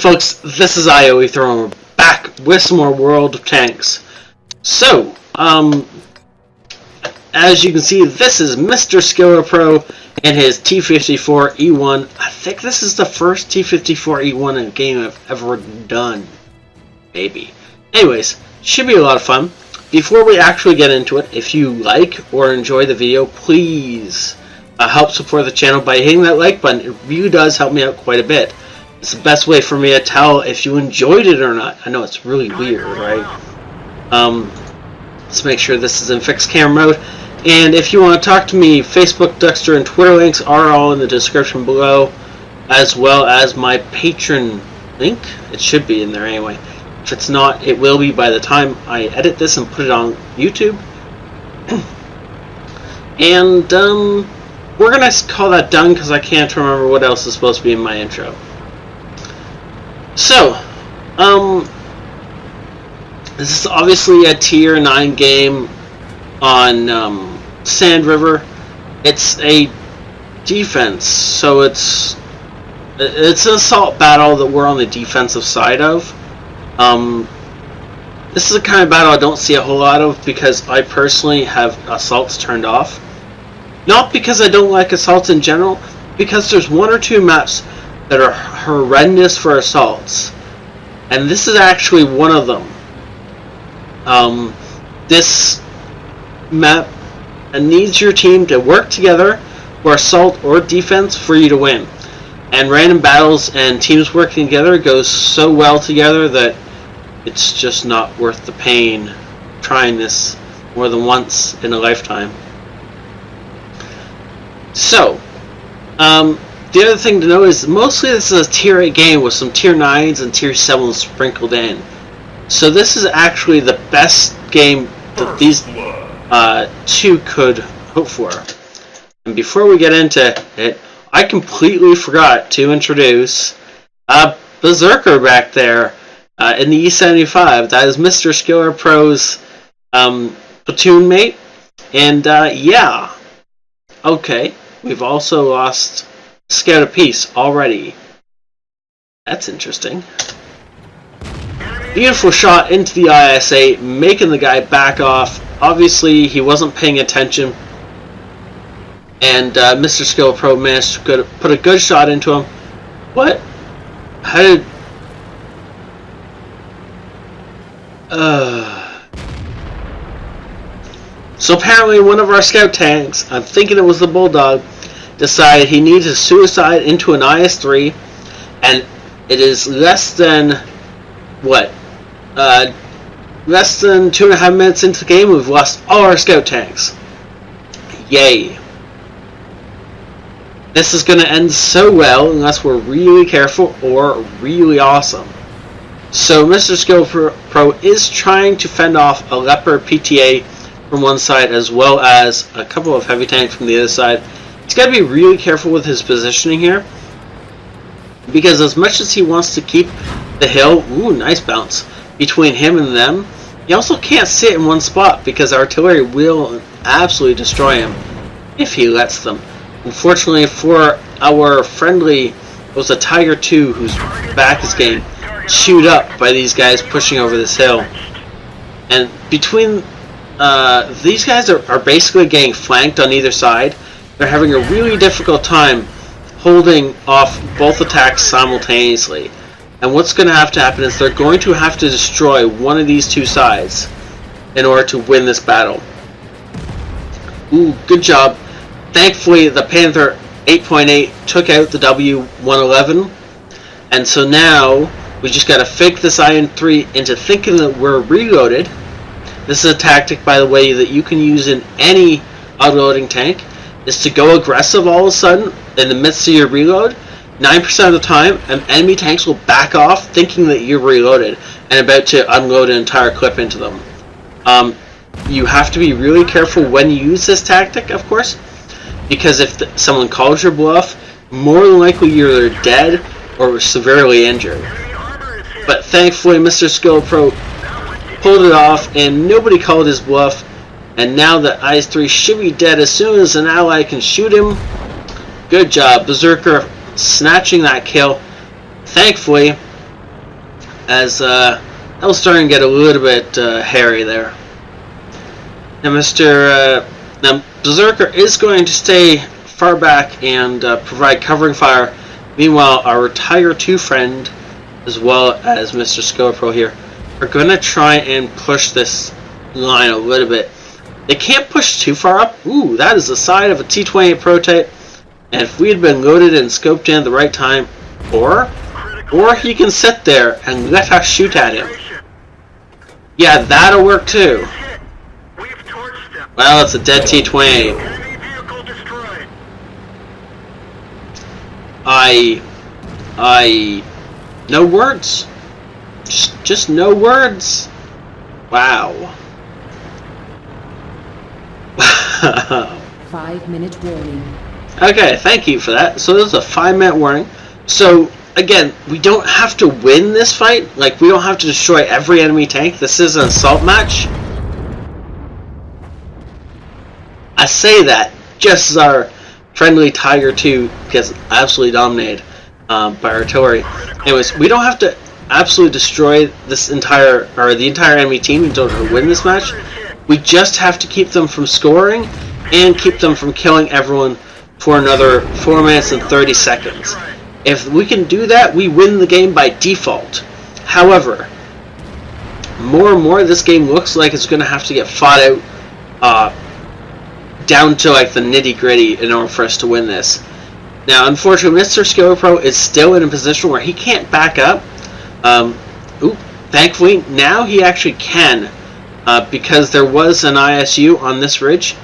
Folks, this is ioEther and we're back with some more World of Tanks. So, as you can see, this is MrSkillerPro and his T54E1. I think this is the first T54E1 in a game I've ever done. Maybe. Anyways, should be a lot of fun. Before we actually get into it, if you like or enjoy the video, please help support the channel by hitting that like button. It really does help me out quite a bit. It's the best way for me to tell if you enjoyed it or not. I know it's really weird, right? Let's make sure this is in fixed camera mode. And if you want to talk to me, Facebook, Dexter, and Twitter links are all in the description below, as well as my Patreon link. It should be in there anyway. If it's not, it will be by the time I edit this and put it on YouTube. And we're going to call that done because I can't remember what else is supposed to be in my intro. So, this is obviously a tier 9 game on Sand River. It's a defense, so it's an assault battle that we're on the defensive side of. This is a kind of battle I don't see a whole lot of because I personally have assaults turned off. Not because I don't like assaults in general, because there's one or two maps that are horrendous for assaults, and this is actually one of them. This map needs your team to work together for assault or defense for you to win, and random battles and teams working together goes so well together that it's just not worth the pain trying this more than once in a lifetime. So the other thing to know is mostly this is a tier 8 game with some tier 9s and tier 7s sprinkled in. So this is actually the best game that these two could hope for. And before we get into it, I completely forgot to introduce Berserker back there in the E75. That is MrSkillerPro's platoon mate. And yeah, okay, we've also lost Scout a piece already. That's interesting. Beautiful shot into the ISA, making the guy back off. Obviously, he wasn't paying attention, and MrSkillerPro managed to put a good shot into him. What? How did? So apparently, one of our scout tanks, I'm thinking it was the Bulldog, decided he needed to suicide into an IS-3, and it is less than, what, less than 2.5 minutes into the game, we've lost all our scout tanks. Yay. This is going to end so well unless we're really careful or really awesome. So MrSkillerPro is trying to fend off a Leopard PTA from one side as well as a couple of heavy tanks from the other side. He's got to be really careful with his positioning here, because as much as he wants to keep the hill, ooh, nice bounce, between him and them, he also can't sit in one spot because artillery will absolutely destroy him if he lets them. Unfortunately for our friendly, it was a Tiger 2 whose back is getting chewed up by these guys pushing over this hill. And between these guys are basically getting flanked on either side. They're having a really difficult time holding off both attacks simultaneously. And what's going to have to happen is they're going to have to destroy one of these two sides in order to win this battle. Ooh, good job. Thankfully, the Panther 8.8 took out the W111. And so now, we just got to fake this Iron 3 into thinking that we're reloaded. This is a tactic, by the way, that you can use in any autoloading tank, is to go aggressive all of a sudden in the midst of your reload. 9% of the time, enemy tanks will back off thinking that you're reloaded and about to unload an entire clip into them. You have to be really careful when you use this tactic, of course, because if someone calls your bluff, more than likely you're either dead or severely injured. But thankfully, MrSkillerPro pulled it off and nobody called his bluff. And now the IS-3 should be dead as soon as an ally can shoot him. Good job, Berserker, snatching that kill. Thankfully, as that was starting to get a little bit hairy there. Now, now Berserker is going to stay far back and provide covering fire. Meanwhile, our Tiger 2 friend, as well as MrSkillerPro here, are going to try and push this line a little bit. They can't push too far up. Ooh, that is the side of a T-28 prototype. And if we had been loaded and scoped in at the right time, or he can sit there and let us shoot at him. Yeah, that'll work too. Well, it's a dead T-28. No words. Just no words. Wow. 5-minute warning. Okay, thank you for that. So this is a 5-minute warning. So again, we don't have to win this fight. Like, we don't have to destroy every enemy tank. This is an assault match. I say that just as our friendly Tiger 2 gets absolutely dominated by artillery. Anyways, we don't have to absolutely destroy this the entire enemy team in order to win this match. We just have to keep them from scoring and keep them from killing everyone for another 4 minutes and 30 seconds. If we can do that, we win the game by default. However, more and more this game looks like it's going to have to get fought out down to like the nitty-gritty in order for us to win this. Now, unfortunately, MrSkillerPro is still in a position where he can't back up. Thankfully, now he actually can, because there was an ISU on this ridge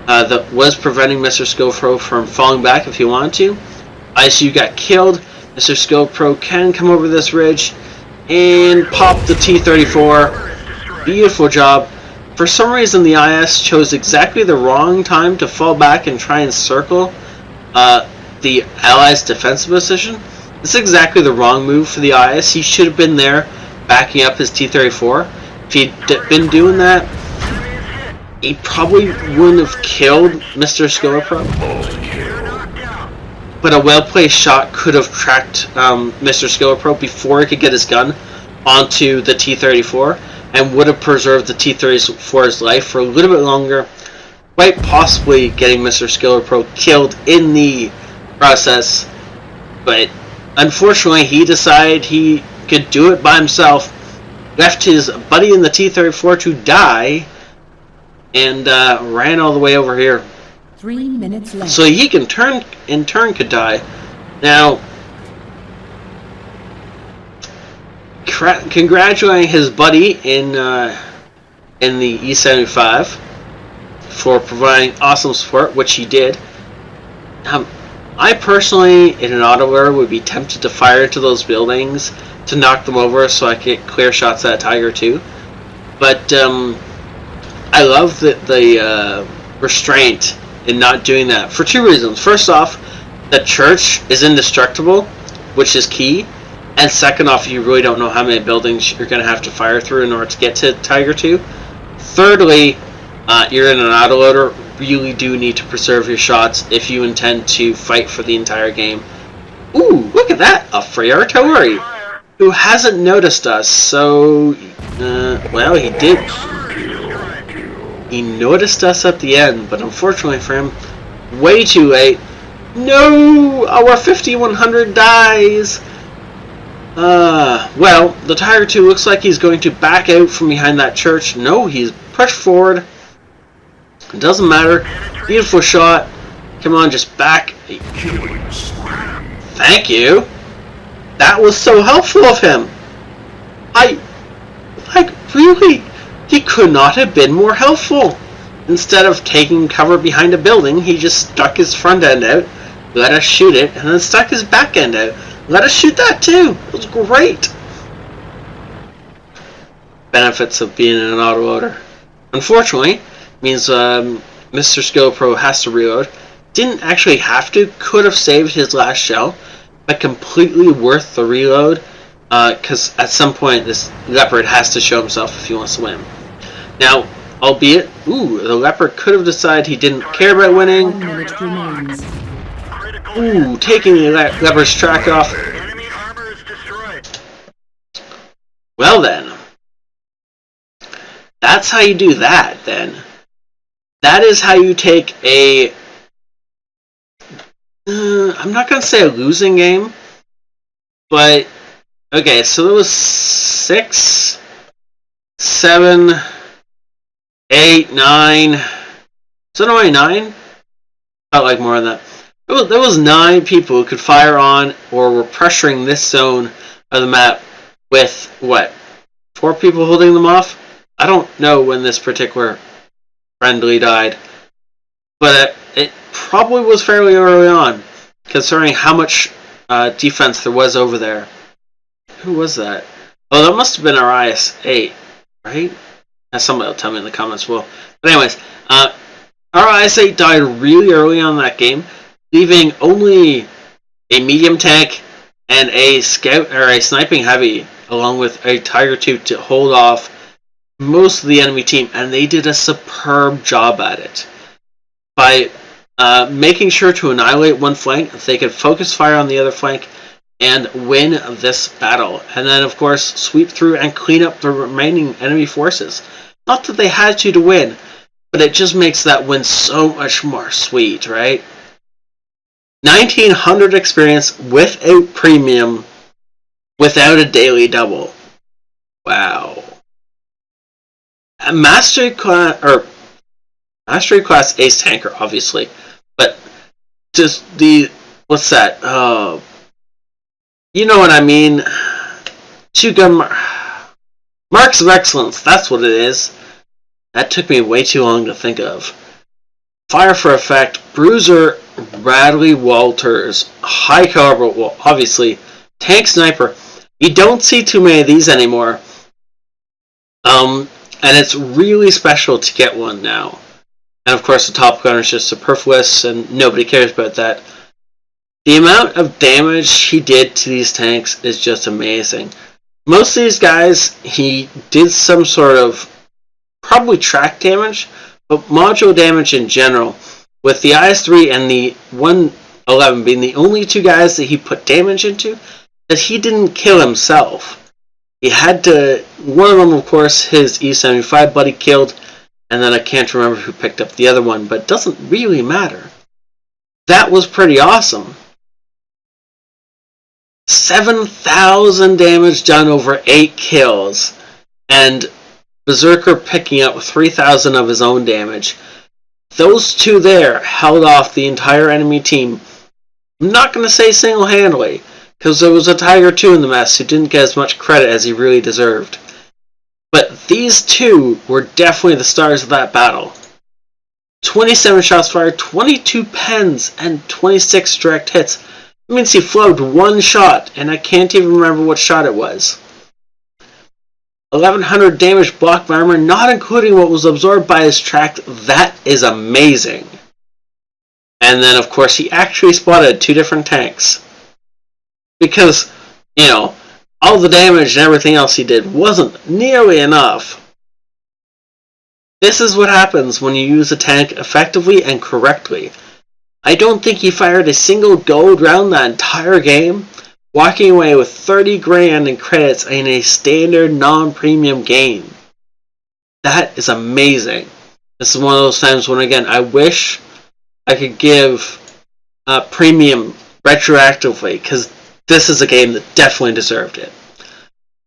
that was preventing MrSkillerPro from falling back if he wanted to. ISU got killed. MrSkillerPro can come over this ridge and pop the T-34. Beautiful job. For some reason, the IS chose exactly the wrong time to fall back and try and circle the Allies' defensive position. This is exactly the wrong move for the IS. He should have been there backing up his T-34. If he'd been doing that, he probably wouldn't have killed MrSkillerPro. But a well-placed shot could have tracked MrSkillerPro before he could get his gun onto the T-34 and would have preserved the T-34's life for a little bit longer, quite possibly getting MrSkillerPro killed in the process. But unfortunately, he decided he could do it by himself, left his buddy in the T-34 to die, and ran all the way over here. 3 minutes left. So he can in turn could die. Now, congratulating his buddy in the E75 for providing awesome support, which he did. I personally, in an auto-air, would be tempted to fire into those buildings to knock them over so I could get clear shots at Tiger 2. But I love the restraint in not doing that for two reasons. First off, the church is indestructible, which is key. And second off, you really don't know how many buildings you're going to have to fire through in order to get to Tiger 2. Thirdly, you're in an autoloader. Really do need to preserve your shots if you intend to fight for the entire game. Ooh, look at that! A free artillery! Who hasn't noticed us, so... well, he did. He noticed us at the end, but unfortunately for him, way too late. No! Our 5100 dies! Well, the Tiger 2 looks like he's going to back out from behind that church. No, he's pushed forward. It doesn't matter. Beautiful shot. Come on, just back. Thank you. That was so helpful of him. Really? He could not have been more helpful. Instead of taking cover behind a building, he just stuck his front end out, let us shoot it, and then stuck his back end out. Let us shoot that too. It was great. Benefits of being in an autoloader. Unfortunately, means MrSkillerPro has to reload. Didn't actually have to. Could have saved his last shell, but completely worth the reload. Because at some point this Leopard has to show himself if he wants to win. Now, albeit, the Leopard could have decided he didn't care about winning. Taking the Leopard's track off. Well then, that's how you do that then. That is how you take a... I'm not going to say a losing game, but... Okay, so there was 6, 7, 8, 9... Is it only 9? Felt like more than that. There was 9 people who could fire on or were pressuring this zone of the map with, what, 4 people holding them off? I don't know when this particular friendly died, but it probably was fairly early on, considering how much defense there was over there. Who was that? Oh, that must have been our IS-8, right? Somebody will tell me in the comments. Well, but anyways, our IS-8 died really early on in that game, leaving only a medium tank and a scout or a sniping heavy, along with a Tiger 2 to hold off most of the enemy team, and they did a superb job at it. By making sure to annihilate one flank, they could focus fire on the other flank and win this battle. And then, of course, sweep through and clean up the remaining enemy forces. Not that they had to win, but it just makes that win so much more sweet, right? 1900 experience without premium, without a daily double. Wow. A Mastery class ace tanker, obviously, but just the, what's that? You know what I mean. 2-gun marks of excellence. That's what it is. That took me way too long to think of. Fire for effect, Bruiser, Radley Walters, high caliber. Well, obviously, tank sniper. You don't see too many of these anymore. And it's really special to get one now. And of course, the Top Gunner is just superfluous, and nobody cares about that. The amount of damage he did to these tanks is just amazing. Most of these guys, he did some sort of probably track damage, but module damage in general, with the IS-3 and the 111 being the only 2 guys that he put damage into, that he didn't kill himself. He had to, one of them of course his E75 buddy killed, and then I can't remember who picked up the other one, but it doesn't really matter. That was pretty awesome. 7,000 damage done over 8 kills, and Berserker picking up 3,000 of his own damage. Those 2 there held off the entire enemy team. I'm not going to say single-handedly, because there was a Tiger 2 in the mess who didn't get as much credit as he really deserved. But these 2 were definitely the stars of that battle. 27 shots fired, 22 pens, and 26 direct hits. That means he flubbed 1 shot, and I can't even remember what shot it was. 1100 damage block by armor, not including what was absorbed by his track. That is amazing. And then, of course, he actually spotted 2 different tanks. Because, you know, all the damage and everything else he did wasn't nearly enough. This is what happens when you use a tank effectively and correctly. I don't think he fired a single gold round that entire game, walking away with 30 grand in credits in a standard non-premium game. That is amazing. This is one of those times when, again, I wish I could give premium retroactively, because this is a game that definitely deserved it.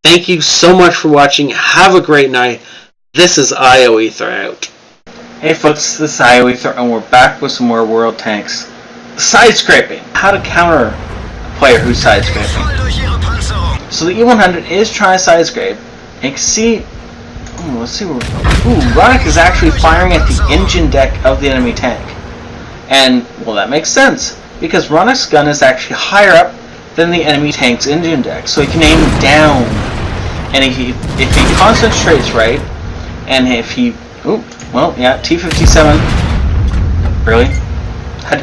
Thank you so much for watching. Have a great night. This is ioEther out. Hey folks, this is ioEther, and we're back with some more world tanks. Side scraping. How to counter a player who's side scraping. So the E100 is trying to side scrape. And you can see, let's see where. Ronick is actually firing at the engine deck of the enemy tank. And well, that makes sense because Ronick's gun is actually higher up than the enemy tank's engine deck, so he can aim down. And if he concentrates right, and if he, T57. Really?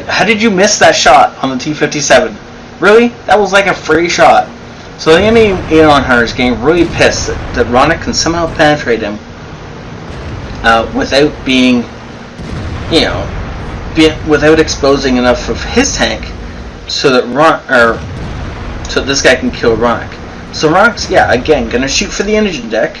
How did you miss that shot on the T57? Really? That was like a free shot. So the enemy 8-on-100 is getting really pissed that Ronick can somehow penetrate him without being, without exposing enough of his tank so that so this guy can kill Ronick. So Rock's, yeah, again, gonna shoot for the engine deck.